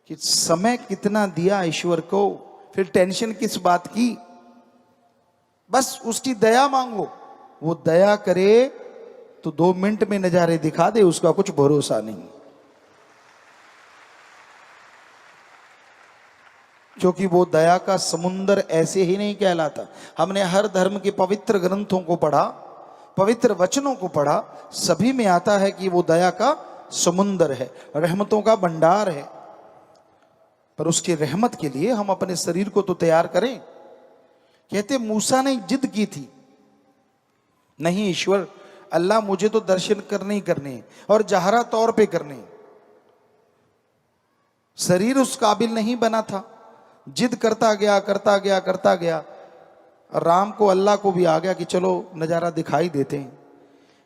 कि समय कितना दिया ईश्वर को, फिर टेंशन किस बात की। बस उसकी दया मांगो, वो दया करे तो 2 मिनट में नजारे दिखा दे, उसका कुछ भरोसा नहीं। क्योंकि वो दया का समुंदर ऐसे ही नहीं कहलाता। हमने हर धर्म के पवित्र ग्रंथों को पढ़ा, पवित्र वचनों को पढ़ा, सभी में आता है कि वो दया का समुंदर है, रहमतों का भंडार है। पर उसकी रहमत के लिए हम अपने शरीर को तो तैयार करें। कहते मूसा ने जिद की थी, नहीं ईश्वर अल्लाह मुझे तो दर्शन करने ही करने और जहरा तौर पे करने। शरीर उस काबिल नहीं बना था, जिद करता गया करता गया करता गया। राम को अल्लाह को भी आ गया कि चलो नजारा दिखाई देते हैं।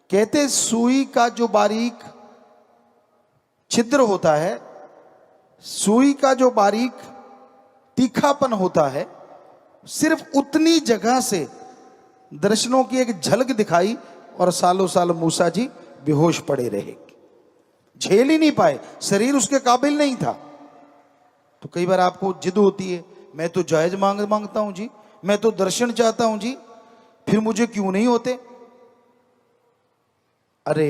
कहते सुई का जो बारीक छिद्र होता है, सुई का जो बारीक तीखापन होता है, सिर्फ उतनी जगह से दर्शनों की एक झलक दिखाई और सालों साल मूसा जी बेहोश पड़े रहे, झेल ही नहीं पाए, शरीर उसके काबिल नहीं था। तो कई बार आपको जिद होती है, मैं तो जायज मांगता हूं जी, मैं तो दर्शन चाहता हूं जी, फिर मुझे क्यों नहीं होते। अरे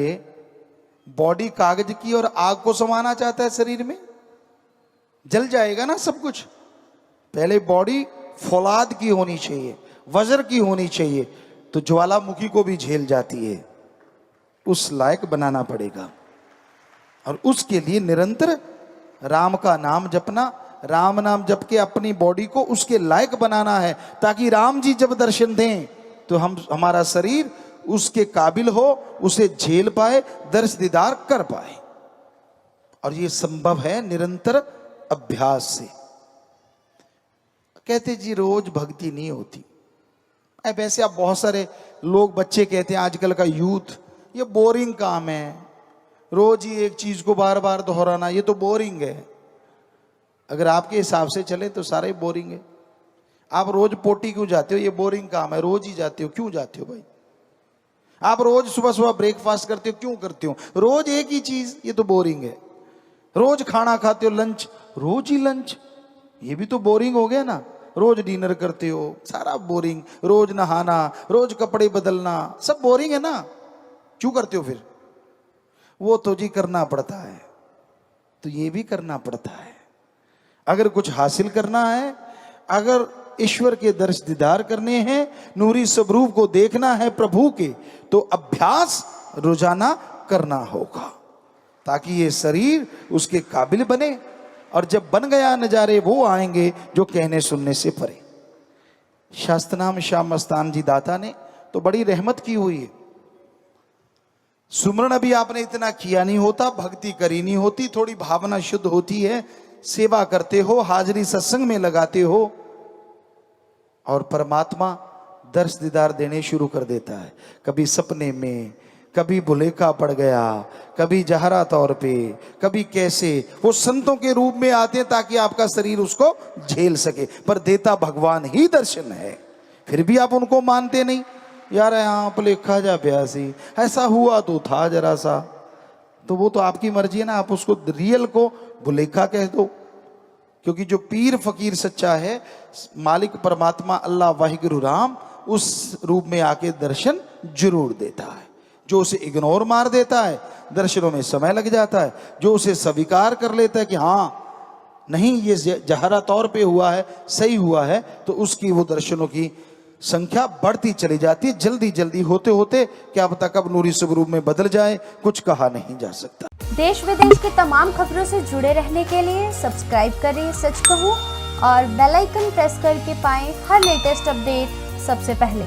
बॉडी कागज की और आग को समाना चाहता है शरीर में, जल जाएगा ना सब कुछ। पहले बॉडी फौलाद की होनी चाहिए, वज्र की होनी चाहिए, तो ज्वालामुखी को भी झेल जाती है। उस लायक बनाना पड़ेगा और उसके लिए निरंतर राम का नाम जपना, राम नाम जप के अपनी बॉडी को उसके लायक बनाना है, ताकि राम जी जब दर्शन दें तो हमारा शरीर उसके काबिल हो, उसे झेल पाए, दर्श दीदार कर पाए। और ये संभव है निरंतर अभ्यास से। कहते जी रोज भक्ति नहीं होती। वैसे आप बहुत सारे लोग, बच्चे कहते हैं आजकल का यूथ, ये बोरिंग काम है, रोज ही एक चीज को बार बार दोहराना, ये तो बोरिंग है। अगर आपके हिसाब से चले तो सारा ही बोरिंग है। आप रोज पोटी क्यों जाते हो, ये बोरिंग काम है, रोज ही जाते हो, क्यों जाते हो भाई। आप रोज सुबह सुबह ब्रेकफास्ट करते हो, क्यों करते हो, रोज एक ही चीज, ये तो बोरिंग है। रोज खाना खाते हो, लंच, रोज ही लंच, ये भी तो बोरिंग हो गया ना। रोज डिनर करते हो, सारा बोरिंग। रोज नहाना, रोज कपड़े बदलना, सब बोरिंग है ना, क्यों करते हो फिर। वो तो जी करना पड़ता है, तो ये भी करना पड़ता है। अगर कुछ हासिल करना है, अगर ईश्वर के दर्श दीदार करने हैं, नूरी स्वरूप को देखना है प्रभु के, तो अभ्यास रोजाना करना होगा, ताकि ये शरीर उसके काबिल बने। और जब बन गया नजारे वो आएंगे जो कहने सुनने से परे। शास्त्र नाम श्याम मस्तान जी दाता ने तो बड़ी रहमत की हुई है। सुमरण अभी आपने इतना किया नहीं होता, भक्ति करी नहीं होती, थोड़ी भावना शुद्ध होती है, सेवा करते हो, हाजिरी सत्संग में लगाते हो, और परमात्मा दर्श दीदार देने शुरू कर देता है। कभी सपने में, कभी भुलेखा पड़ गया, कभी जहरा तौर पे, कभी कैसे। वो संतों के रूप में आते हैं ताकि आपका शरीर उसको झेल सके, पर देता भगवान ही दर्शन है। फिर भी आप उनको मानते नहीं। यार यहाँ भुलेखा जा प्यासी, ऐसा हुआ तो था जरा सा, तो वो तो आपकी मर्जी है ना, आप उसको रियल को भुलेखा कह दो। क्योंकि जो पीर फकीर सच्चा है, मालिक परमात्मा अल्लाह वाहिगुरु राम, उस रूप में आके दर्शन जरूर देता है। जो उसे इग्नोर मार देता है, दर्शनों में समय लग जाता है। जो उसे स्वीकार कर लेता है कि हाँ नहीं ये जहरा तौर पे हुआ है, सही हुआ है, तो उसकी वो दर्शनों की संख्या बढ़ती चली जाती है। जल्दी जल्दी होते होते क्या पता कब नूरी स्वरूप में बदल जाए, कुछ कहा नहीं जा सकता। देश विदेश की तमाम खबरों से जुड़े रहने के लिए सब्सक्राइब करें सच कहूं और बेल आइकन प्रेस करके पाएं हर लेटेस्ट अपडेट सबसे पहले।